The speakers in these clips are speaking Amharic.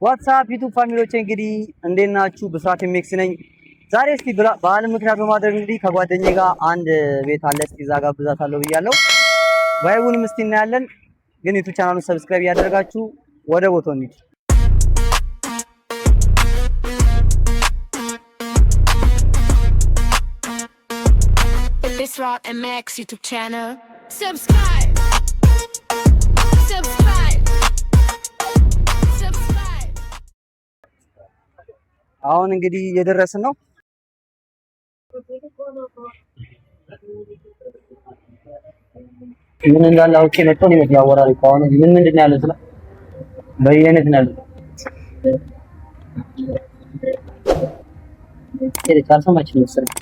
ዋትስአፕ ዩቲዩብ ፋሚሊዎች እንግዲህ እንዴት ናችሁ? ብስራት ኤምኤክስ ነኝ። ዛሬ እስቲ በዓልን ምክንያት በማድረግ እንግዲህ ከጓደኛዬ ጋር አንድ ቤት አለ። እስቲ እዛ ጋር ብዛታለሁ ብያለሁ። ቫይቡንም እስቲ እናያለን። ግን ዩቲዩብ ቻናሉን ሰብስክራይብ ያደረጋችሁ ወደ ቦታው እንሂድ። Bisrat MX YouTube channel. Subscribe. Subscribe. Subscribe. አሁን እንግዲህ እየደረስን ነው። ምን እንዳለ አውቄ መጥቶ ነው ያወራል። አሁን ምን ምንድን ነው ያለው? በየአይነት ነው ያለው። እዚህ ካልሰማችሁ ነው መሰለኝ።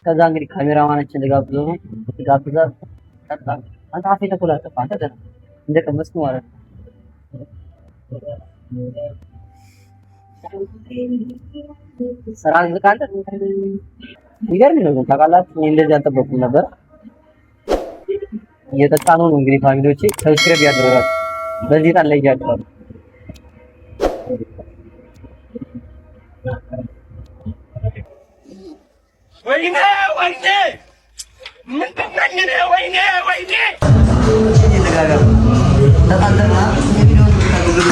ከዛ እንግዲህ ካሜራማናችን ልጋብዘው ነው። ልጋብዛት ቀጣ አንተ አፌ ተቆላጠፈ። አንተ ደህና እንደቀመስኩ ማለት ነው። ስራ ዝቃለ ይገርም ነው። ታውቃላችሁ እኔ እንደዚህ አልጠበኩም ነበር። እየጠጣን ነው እንግዲህ ፋሚሊዎቼ ሰብስክራይብ ያደረጋችሁ በዚህ ጣል ላይ ያጫሉ ወይኔ ወይኔ ምንድነኝ ነው? ወይኔ ወይኔ ይደጋጋ ተጣጣና ቪዲዮ ታገዙ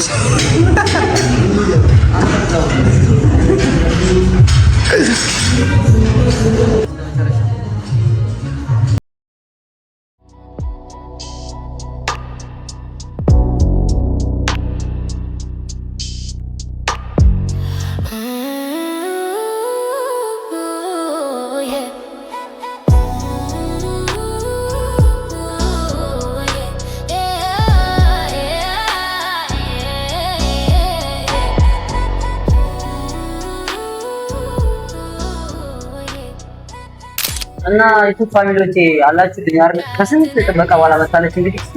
እና ዩቲዩብ ፋሚሊዎቼ አላችሁ ድኛር ከስንት ጥበቃ በኋላ መጣለች። እንግዲህ እስቲ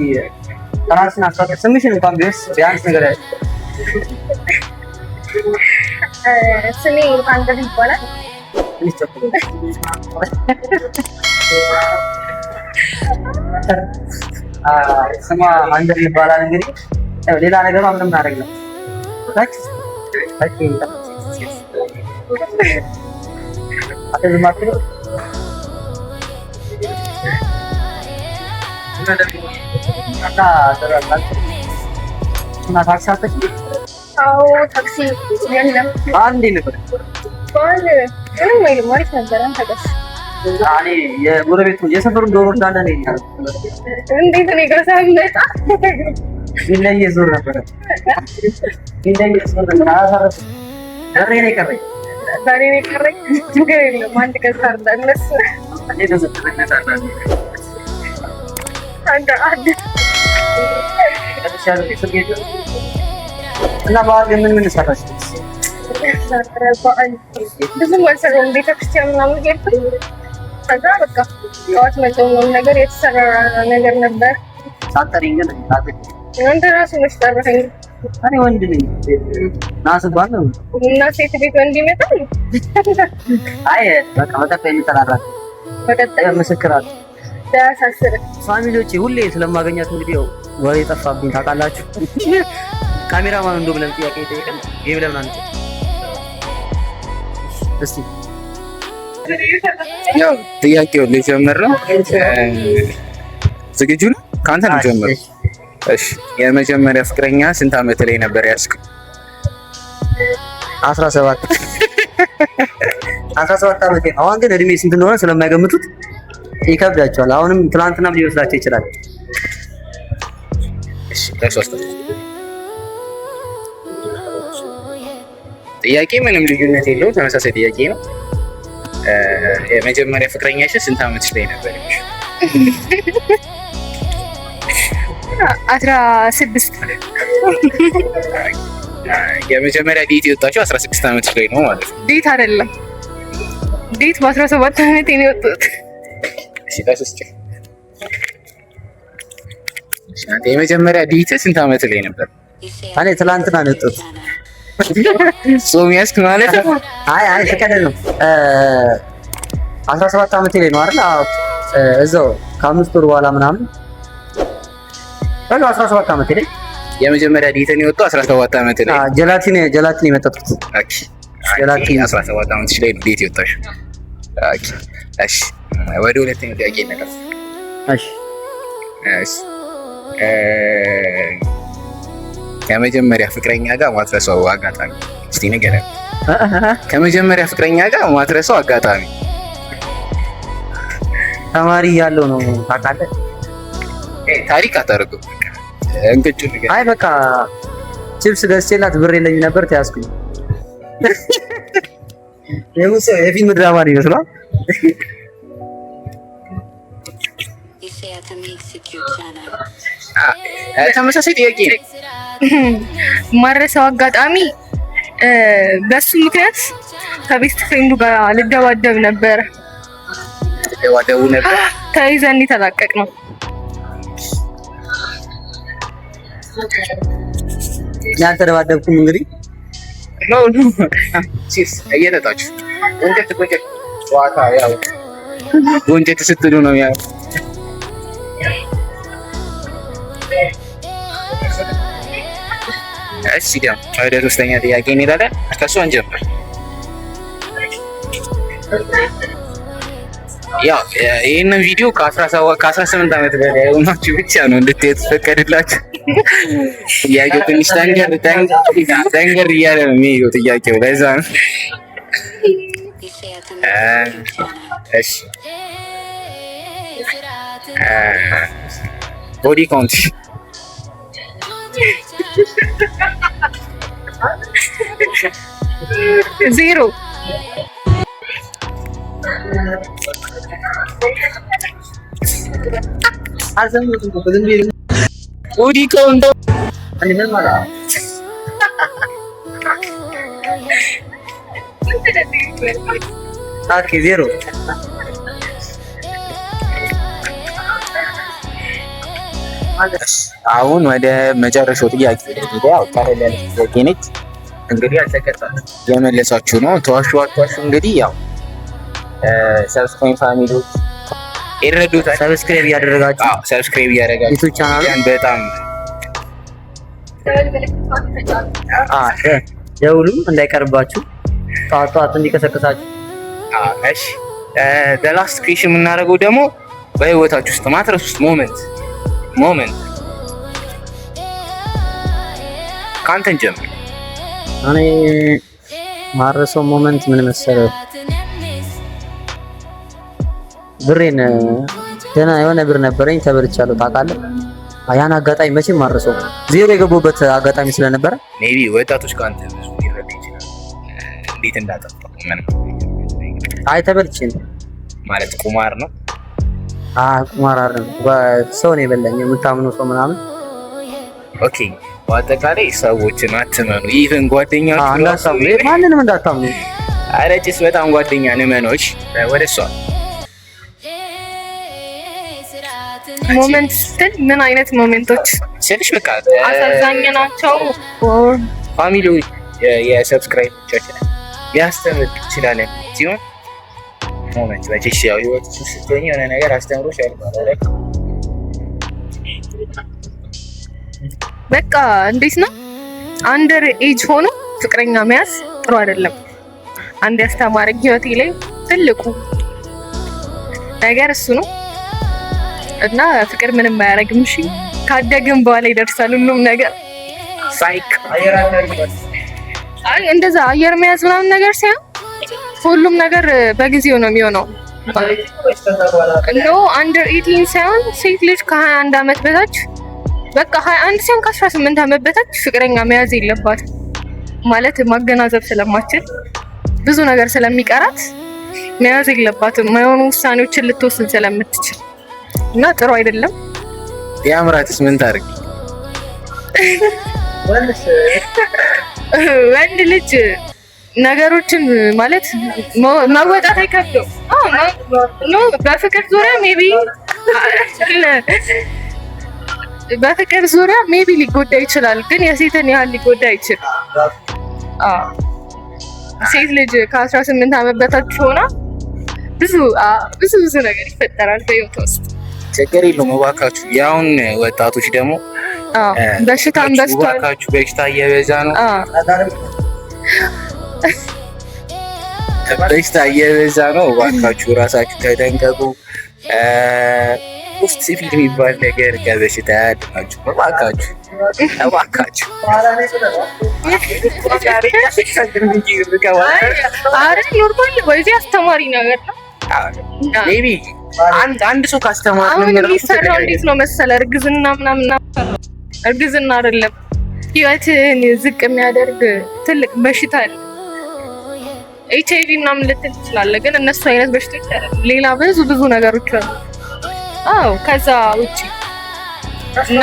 ራስን አስተዋውቂ። ስምሽን እንኳን ቢያንስ ነገር ያለ ስሜ አንደር ይባላል። ስሟ አንደር ይባላል። እንግዲህ ሌላ ነገሯ ምንም እናደርግላት እና ታክሲ አጥቂ? አዎ ታክሲ የለም። አንዴ ነበር ምንም አይልም። አሪፍ ነበር። አንተ ጋርስ? እኔ የጎረቤቱ የሰፈሩን ዶሮ እንዳለ ነው ያለው። እንዴት እኔ ጋር ሳይመጣ ይለየ ዞር ነበር። ይለየ ዞር ነበር። አሳረፍ ዛሬ ነው የቀረኝ። ዛሬ ነው የቀረኝ። ችግር የለም። አንድ ቀን ሳርዳለስ እኔ ተሰጥተናል። አንድ እና በዓል ምን ምን ሰራሽ? በዓል ብዙም አልሰራሁም። ቤተክርስቲያን ምናምን ሄድኩኝ። ከዛ በቃ ጠዋት መጥተው ነው ነገር የተሰራ ነገር ነበር። ሳጠሪኝ ግን አንተ ራስህ ነሽ ጠራኸኝ። እኔ ወንድ ነኝ ናስ ባል ነው እና ሴት ቤት ወንድ ይመጣል። አይ በቃ በቀጣይ እንጠራራለን። በቀጣይ መስክራለሁ። ያሳስር ፋሚሊዎቼ ሁሌ ስለማገኛት እንግዲህ ያው ወሬ ጠፋብኝ ታውቃላችሁ። ካሜራማን እንደው ብለን ጥያቄ ጠይቀን ይሄ ብለን አንተ እስቲ ያው ጥያቄው ሊጀምር ነው። ዝግጁ ነው? ካንተ ነው ጀምር። እሺ የመጀመሪያ ፍቅረኛ ስንት ዓመት ላይ ነበር ያስክ? 17 ዓመት። አሁን ግን እድሜ ስንት እንደሆነ ስለማይገምቱት ይከብዳቸዋል። አሁንም ትናንትናም ሊወስዳቸው ይችላል። እሺ ለሶስት ጥያቄ ምንም ልዩነት የለው፣ ተመሳሳይ ጥያቄ ነው። የመጀመሪያ ፍቅረኛሽ ስንት ዓመትሽ ላይ ነበር? 16 የመጀመሪያ ዴት የወጣችው 16 ዓመትሽ ላይ ነው ማለት ነው። ዴት አይደለም፣ ዴት በ17 ዓመቴ ነው የወጣሁት። እሺ ታስስጭ የመጀመሪያ ዴት ስንት ዓመት ላይ ነበር? እኔ ትናንትና ነው የወጣሁት። ጾም ያዝክ ማለት ነው? አይ ተከደ ነው 17 ዓመቴ ላይ ነው አይደል? እዛው ከ5 ወር በኋላ ምናምን በቃ 17 ዓመቴ ላይ የመጀመሪያ ዴትን የወጣው 17 ዓመት ላይ። ጀላቲን የመጠጥኩት። ኦኬ ጀላቲን 17 ዓመትሽ ላይ ዴት የወጣሽው። ኦኬ እሺ ወደ ሁለተኛው ጥያቄ ነገር። እሺ እሺ ከመጀመሪያ ፍቅረኛ ጋር ማትረሳው አጋጣሚ እስቲ ንገረኝ። ከመጀመሪያ ፍቅረኛ ጋር ማትረሳው አጋጣሚ። ተማሪ ያለው ነው ታውቃለህ? ታሪክ አታርጉ እንግጭ ንገረኝ። አይ በቃ ቺፕስ ገዝቼላት ብር የለኝ ነበር ተያዝኩኝ። የፊልም ድራማ ነው ይመስላል። ተመሳሳይ ጥያቄ ነው። ማረሳው አጋጣሚ በሱ ምክንያት ከቤስት ፍሬንዱ ጋር ልደባደብ ነበር። ልደባደቡ ነበር? ተይዘን ተላቀቅ ነው። እናንተ ተደባደብኩም እንግዲህ ኖ ሲስ እየጠጣችሁ ወንጀት ጨዋታ ያው ወንጀት ስትሉ ነው ያው እሺ ደግሞ ወደ ሶስተኛ ጥያቄ እንሄዳለን። ከእሱ እንጀምር። ያው ይህንን ቪዲዮ ከ18 ዓመት በላይ የሆናችሁ ብቻ ነው እንድትሄድ ትፈቀድላችሁ። ጥያቄው ትንሽ ጠንገር እያለ ነው የሚሄደው ጥያቄው፣ ለዛ ነው። እሺ ቦዲ ካውንት ዜሮ። ቦዲ ካውንት ዜሮ። አሁን ወደ መጨረሻው ጥያቄ ያው ቀለል ያለ ጥያቄ ነች። እንግዲህ አልተቀጣም የመለሳችሁ ነው። ተዋሹ አትዋሹ እንግዲህ ያው ሰብስክራይብ ፋሚሊዎች ይረዱታል። ሰብስክራይብ እያደረጋችሁ ሰብስክራይብ እያደረጋችሁ ዩቲዩብ ቻናሉን በጣም ደውሉም እንዳይቀርባችሁ ጠዋት እንዲቀሰቅሳችሁ። እሺ ላስት ኩዌሽን የምናደርገው ደግሞ በህይወታችሁ ውስጥ ማትረሱት ሞመንት ካንተን ጀምር። እኔ ማረሰው ሞመንት ምን መሰለህ? ብሬን ገና የሆነ ብር ነበረኝ ተበልቻለሁ ታውቃለህ። ያን አጋጣሚ መቼም ማረሰው ዜሮ የገቡበት አጋጣሚ ስለነበረ ሜቢ ወጣቶች ካንተ ብዙ ሊረዱ ይችላል። እንዴት እንዳጠፋው ምንም ተበልቼ ነው ማለት ቁማር ነው። ቁማር አይደለም፣ ሰው ነው የበላኝ፣ የምታምነው ሰው ምናምን። ኦኬ በአጠቃላይ ሰዎችን አትመኑ። ኢቭን ጓደኛችሁ እንዳታምኑ፣ ማንንም እንዳታምኑ። ኧረ ጭስ በጣም ጓደኛ ንመኖች። ወደ እሷ ሞመንት ስትል ምን አይነት ሞመንቶች ስልሽ በቃ አሳዛኝ ናቸው? ፋሚሊ የሰብስክራይቦቻችን ሊያስተምር ይችላል ሲሆን ሞመንት በጭስ ያው ህይወት ስትሆኝ የሆነ ነገር አስተምሮሽ ያልባለ በቃ እንዴት ነው አንደር ኤጅ ሆኖ ፍቅረኛ መያዝ ጥሩ አይደለም። አንድ ያስተማረኝ ህይወቴ ላይ ትልቁ ነገር እሱ ነው እና ፍቅር ምንም አያደርግም። እሺ ካደግን በኋላ ይደርሳል ሁሉም ነገር። ሳይክ እንደዛ አየር መያዝ ምናምን ነገር ሳይሆን ሁሉም ነገር በጊዜው ነው የሚሆነው። ኖ አንደር 18 ሳይሆን ሴት ልጅ ከ21 ዓመት በታች በቃ 21 ሳይሆን ከ18 ዓመት በታች ፍቅረኛ መያዝ የለባትም ማለት ማገናዘብ ስለማትችል ብዙ ነገር ስለሚቀራት መያዝ የለባትም። የማይሆኑ ውሳኔዎችን ልትወስን ስለምትችል እና ጥሩ አይደለም። የአምራትስ ምን ታርግ? ወንድ ልጅ ነገሮችን ማለት መወጣት አይከብደው። ኖ በፍቅር ዙሪያ ሜቢ ሊጎዳ ይችላል፣ ግን የሴትን ያህል ሊጎዳ አይችልም። ሴት ልጅ ከ18 ዓመት በታች ሆና ብዙ ነገር ይፈጠራል በህይወት ውስጥ። ችግር የለውም እባካችሁ። ያውን ወጣቶች ደግሞ በሽታም በስቷል። እባካችሁ በሽታ እየበዛ ነው። በሽታ እየበዛ ነው። እባካችሁ ራሳችሁ ተጠንቀቁ። ውስጥ ሲቪል የሚባል ነገር ከበሽታ ያድናችሁ። እባካችሁ አረ ኖርማል ወይ አስተማሪ ነገር ነው። ሜቢ አንድ ሰው ካስተማረ አሁን የሚሰራው እንዴት ነው መሰለ እርግዝና ምናምን እርግዝና አይደለም ህይወትን ዝቅ የሚያደርግ ትልቅ በሽታ አለ። HIV ምናምን ልትል ትችላለህ፣ ግን እነሱ አይነት በሽታዎች ሌላ ብዙ ነገሮች አሉ። ከዛ ውጪ እና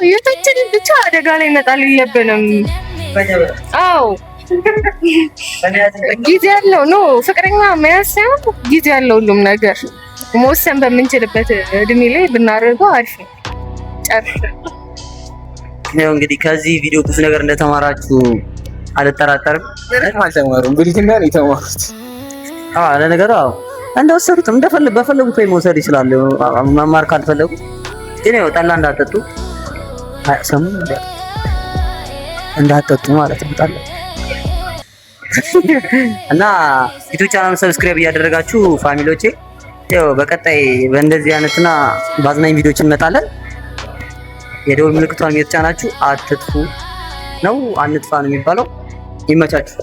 የታችንን ብቻ አደጋ ላይ መጣል የለብንም። ጊዜ ያለው ነው ፍቅረኛ መያዝ ሳይሆን ጊዜ ያለው ሁሉም ነገር መወሰን በምንችልበት እድሜ ላይ ብናደርገው አሪፍ ነው። ያው እንግዲህ ከዚህ ቪዲዮ ብዙ ነገር እንደተማራችሁ አልጠራጠርም። አልተማሩም ብልትና ነው የተማሩት። ለነገሩ እንደወሰዱትም በፈለጉት ወይ መውሰድ ይችላሉ። መማር ካልፈለጉ ግን ያው ጠላ እንዳጠጡ ሰሙ እንዳጠጡ ማለት ነው። ጠላ እና ዩቲዩብ ቻናሉን ሰብስክራይብ እያደረጋችሁ ፋሚሊዎቼ፣ ያው በቀጣይ በእንደዚህ አይነትና ባዝናኝ ቪዲዮዎች እንመጣለን። የደወል ምልክቷን የተጫናችሁ አትጥፉ ነው አንጥፋ ነው የሚባለው። ይመቻችሁ።